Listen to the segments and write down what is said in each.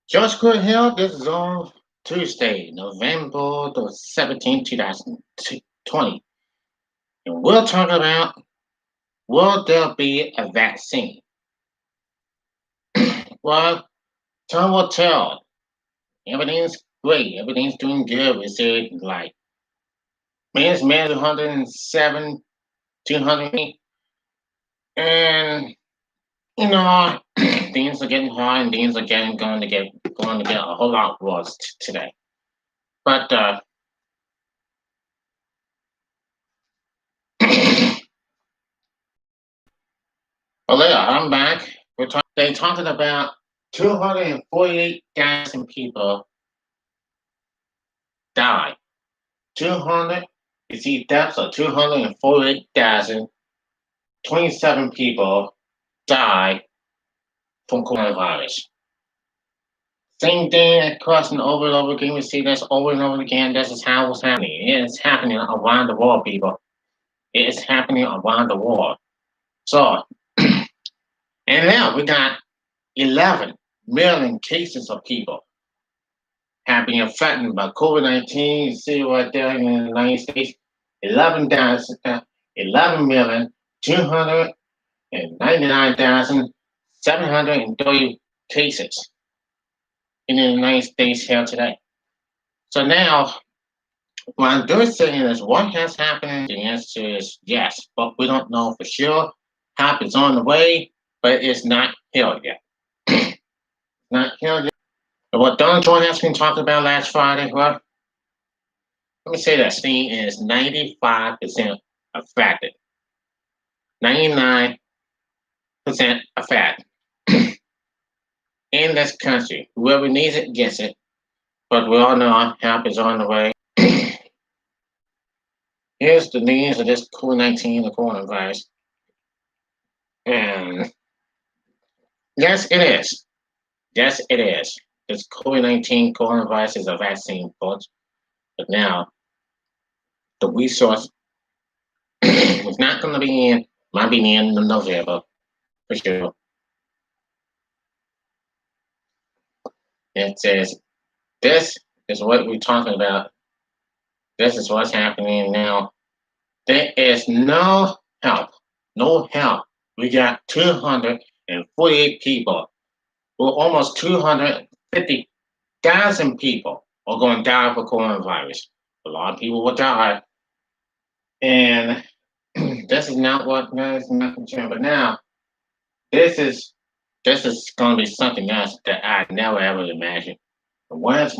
Just Good Hill, this is on Tuesday, November the 17th, 2020. And we'll talk about will there be a vaccine? Well, time will tell. Everything's great, everything's doing good. We see like man's man 107, 200, and you know, things are getting hard and things are getting going to get a whole lot worse today. But well, yeah, I'm back. They talking about 248,000 people died. 200, you see, deaths of 248,000, 27 people died from coronavirus. Same thing across and over again. We see this over and over again. This is how it's happening. It is happening around the world, people. It is happening around the world. So, and now we got 11 million cases of people have been affected by COVID-19. You see right there in the United States, 11,299,730 cases in the United States here today. So now, what they're saying is what has happened? The answer is yes, but we don't know for sure. Help is on the way, but it's not here yet. Not here yet. And what Donald Trump has been talking about last Friday, well, let me say that Steam is 95% affected. 99% affected in this country. Whoever needs it gets it. But we all know help is on the way. Here's the news of this COVID-19, the coronavirus. And yes, it is. Yes, it is. This COVID-19 coronavirus is a vaccine, folks. But now, the resource is not going to be in, might be in November, for sure. It says, this is what we're talking about. This is what's happening now. There is no help. No help. We got 248 people. Well, almost 250,000 people are going to die for coronavirus. A lot of people will die. And this is not what is not concerned. But now, this is going to be something else that I never ever imagined. What is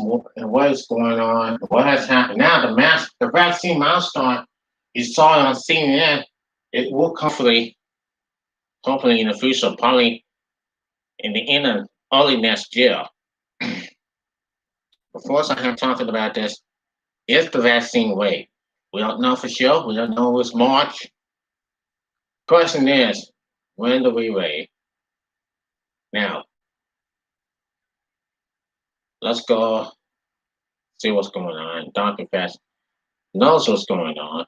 going on? What has happened now? The vaccine milestone you saw it on CNN. It will hopefully in the future, probably in the end of early next year. Before I have talked about this, is the vaccine wave? We don't know for sure. We don't know it's March. Question is, when do we wait? Now, let's go see what's going on. Dr. Fast knows what's going on.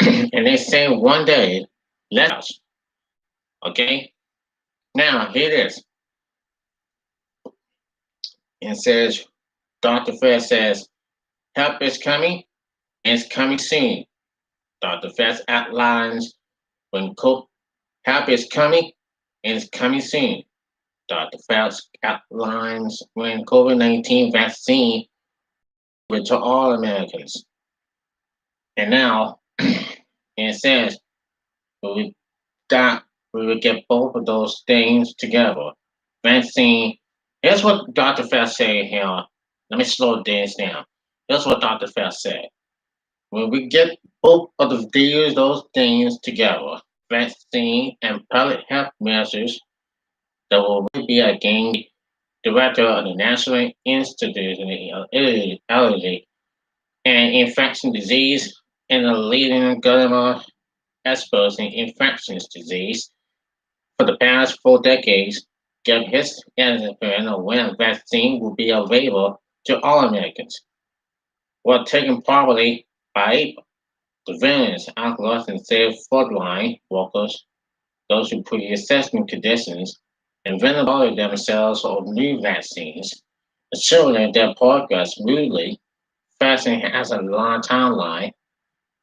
And they say one day, let us. Okay? Now, here it is. It says, Dr. Fast says, help is coming, and it's coming soon. Dr. Fast outlines when help is coming, and it's coming soon. Dr. Fauci outlines when COVID-19 vaccine went to all Americans. And now it says we will get both of those things together. Vaccine. Here's what Dr. Fauci said here. Let me slow this down. Here's what Dr. Fauci said. When we get both of those things together, vaccine and public health measures, there will be a game director of the National Institute of Allergy and Infectious Disease and a leading government expert in infectious disease for the past 4 decades, gave his estimate of when vaccine will be available to all Americans. While taken probably by April. Surveillance algorithms save frontline workers, those with pre-existing conditions, and ventilate themselves of new vaccines, assuring their progress smoothly. Vaccine has a long timeline.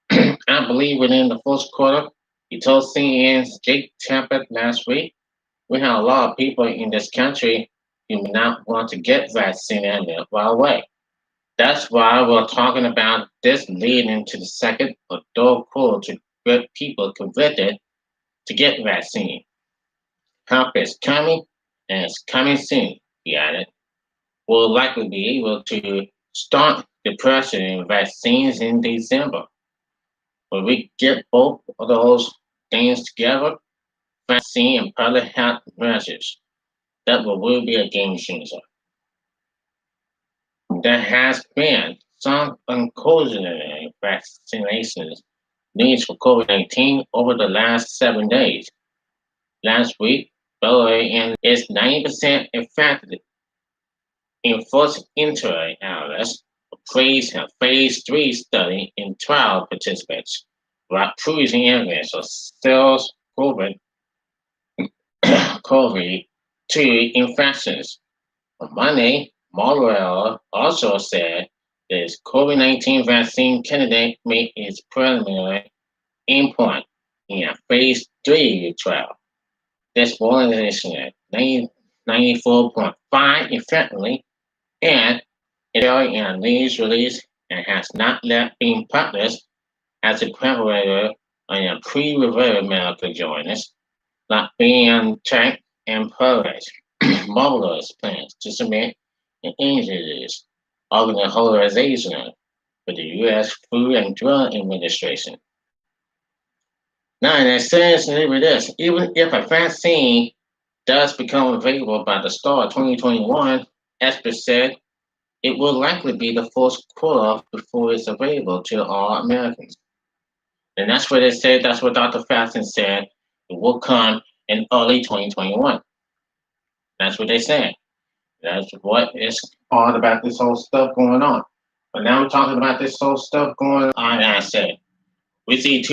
I believe within the first quarter, he told CNN's Jake Tapper last week, we have a lot of people in this country who may not want to get vaccinated right away. That's why we're talking about this leading to the second or third quarter to get people convicted to get vaccine. Help is coming, and it's coming soon, he added. We'll likely be able to start the pressure in vaccines in December. When we get both of those things together, vaccine and public health measures, that will be a game changer. There has been some uncoordinated vaccinations needs for COVID-19 over the last 7 days. Last week, Belgium is 90% effective in first interim analysis praised a phase 3 study in trial participants, while proving evidence of cells COVID-2 infections. On Monday, Morel also said that his COVID-19 vaccine candidate made its preliminary endpoint in a phase 3 trial. This organization at 94.5 effectively and it in a news release and has not yet been published as a preparator on a pre-revealed medical journals like BioNTech and Progress. Mobilized plans to submit an injuries authorization for the U.S. Food and Drug Administration. Now, and essentially with this, even if a vaccine does become available by the start of 2021, experts said it will likely be the first quarter before it's available to all Americans. And that's what they said, that's what Dr. Faston said, it will come in early 2021. That's what they said. That's what is all about this whole stuff going on. But now we're talking about this whole stuff going on. I said, we see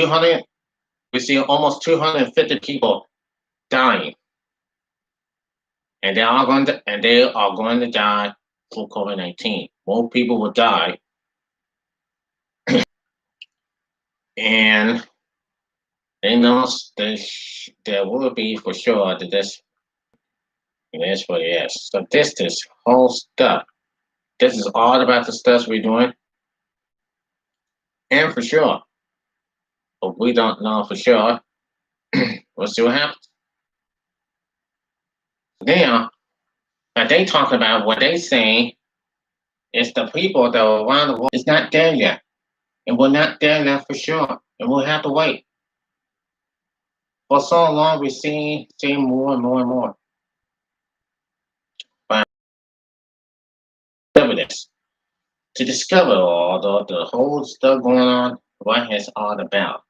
almost 250 people dying, and they are going to die from COVID-19. More people will die, and they know there will be for sure that this is what it is. So this whole stuff, this is all about the stuff we're doing, and for sure, but we don't know for sure. We'll see what happens. Now, but they talk about what they say is the people that are around the world is not there yet. And we're not there yet for sure. And we'll have to wait. For so long, we're seeing more and more and more. But evidence to discover all the whole stuff going on, what it's all about.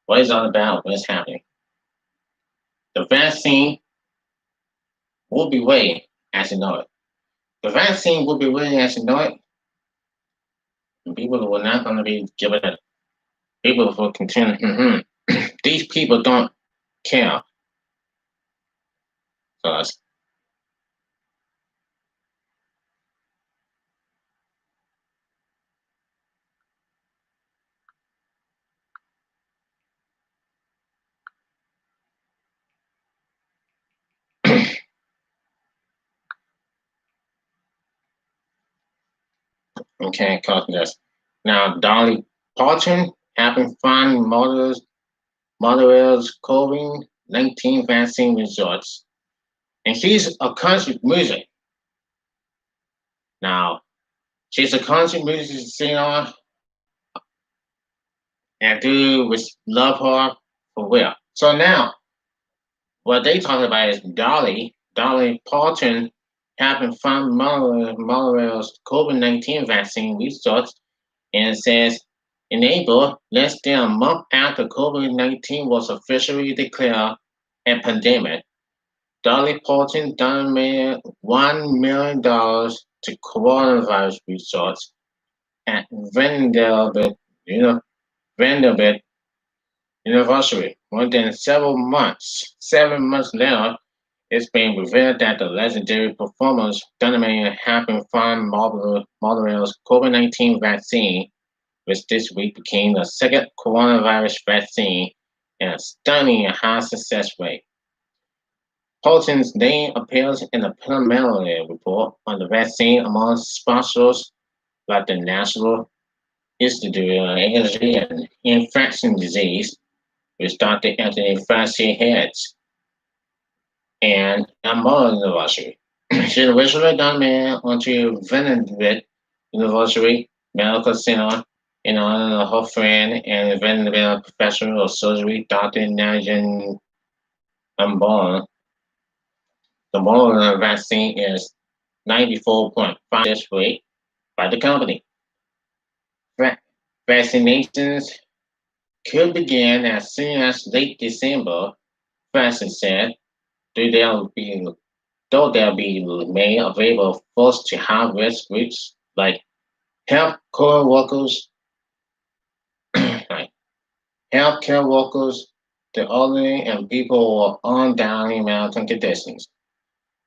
What it's all about, what's happening. The vaccine will be ready as you know it. The vaccine will be ready as you know it. And people will not going to be given it. People will continue. These people don't care. So okay, copy this. Now, Dolly Parton having fun Montreal's COVID-19 vaccine results. And she's a country music. Now, she's a country music singer, and dude love her for real. So now, what they talk about is Dolly Parton having fun Montreal's COVID-19 vaccine results, and it says in April, less than a month after COVID-19 was officially declared a pandemic, Dolly Parton donated $1 million to coronavirus research at Vanderbilt University. More than 7 months later, It's been revealed that the legendary performers Dunman have been found Marlboro's COVID-19 vaccine, which this week became the second coronavirus vaccine in a stunning and high success rate. Putin's name appears in a preliminary report on the vaccine among sponsors like the National Institute of Allergy and Infectious Disease, which Dr. Anthony Fauci heads, and Amman University. She originally done man onto Vanderbilt University Medical Center in honor of her friend and Vanderbilt professor of surgery, Dr. Najan Amban. The Moderna vaccine is 94.5 this week by the company. Vaccinations could begin as soon as late December, Francis said, though they'll be made available first to high-risk groups like healthcare workers, like healthcare workers, the elderly, and people who are on dying medical conditions.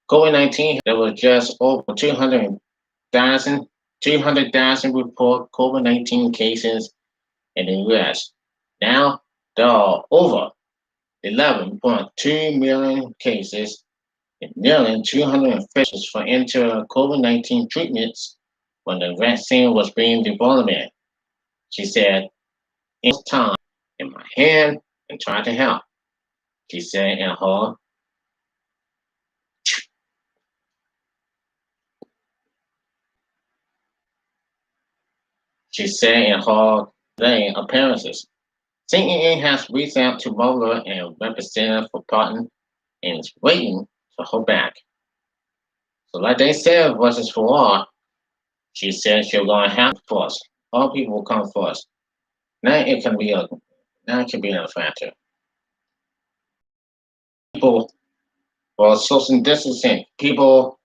COVID-19, there were just over 200,000 reported COVID-19 cases in the U.S. Now, there are over 11.2 million cases and nearly 200 infections for into COVID-19 treatments when the vaccine was being developed. She said, "In time in my hand and trying to help." She said in her appearances. CNN has reached out to Mueller and Representative for Parton and is waiting for her back. So like they said, versus for all, she said she'll go and have first. All people will come first. Now it can be a factor. People for social distancing. People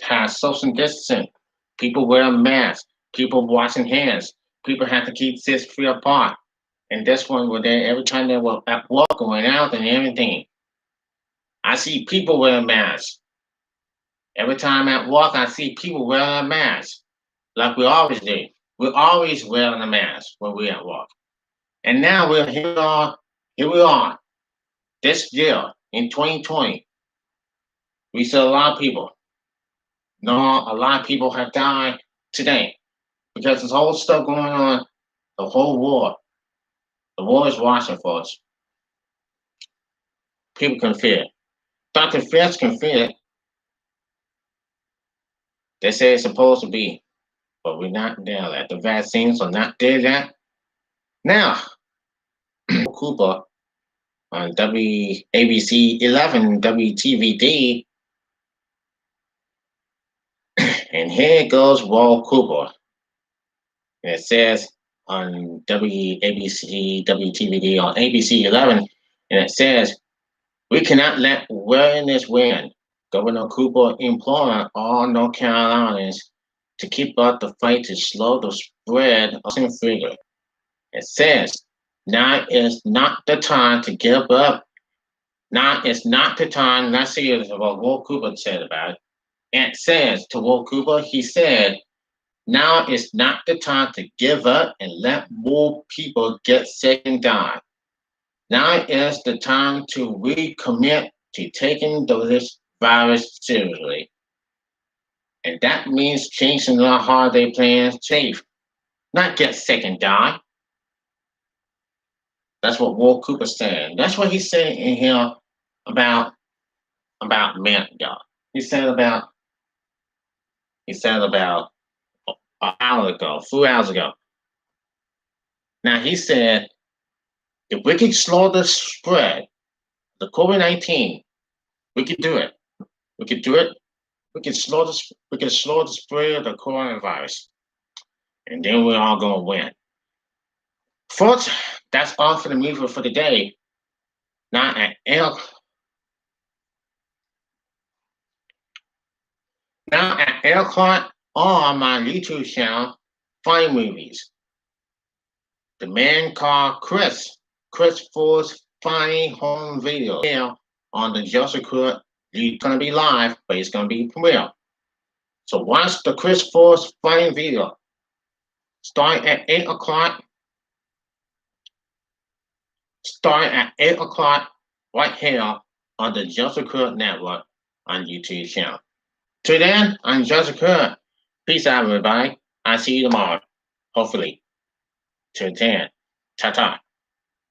have social distancing. People wear masks. People washing hands. People have to keep 6 feet apart. And this one were there every time they were at work going out and everything. I see people wearing masks. Every time at work, I see people wearing a mask, like we always do. We're always wearing a mask when we're at work. And now here we are, this year in 2020. We see a lot of people. No, a lot of people have died today because this whole stuff going on, the whole war. The war is watching for us. People can feel it. Dr. Fitz can feel it. They say it's supposed to be, but we're not there yet. The vaccines are not there yet. Now, Cooper on WABC 11 WTVD, and here goes Walt Cooper. And it says on WABC WTVD on ABC 11, and it says, "We cannot let awareness win. Governor Cooper imploring all North Carolinians to keep up the fight to slow the spread of the figure." It says, "Now is not the time to give up. Now is not the time." Let's see what Will Cooper said about it. And it says to Will Cooper, he said, "Now is not the time to give up and let more people get sick and die. Now is the time to recommit to taking this virus seriously. And that means changing our holiday plans safe, not get sick and die." That's what Will Cooper said. That's what he said in here about a minute ago. He said about an hour ago, 2 hours ago. Now he said, if we could slow the spread, the COVID-19, we could do it. We could do it. We could slow the spread of the coronavirus, and then we're all gonna win. Folks, that's all for the movie for today. Now at Elkhart on my YouTube channel, Funny Movies. The man called Chris Ford's Funny Home Video on the Joseph It's gonna be live, but it's gonna be premiere. So watch the Chris Force fighting video. Starting at 8 o'clock. Starting at 8 o'clock right here on the Jessica Network on YouTube channel. Till then, I'm Jessica. Peace out, everybody. I'll see you tomorrow. Hopefully. Till then. Ta-ta.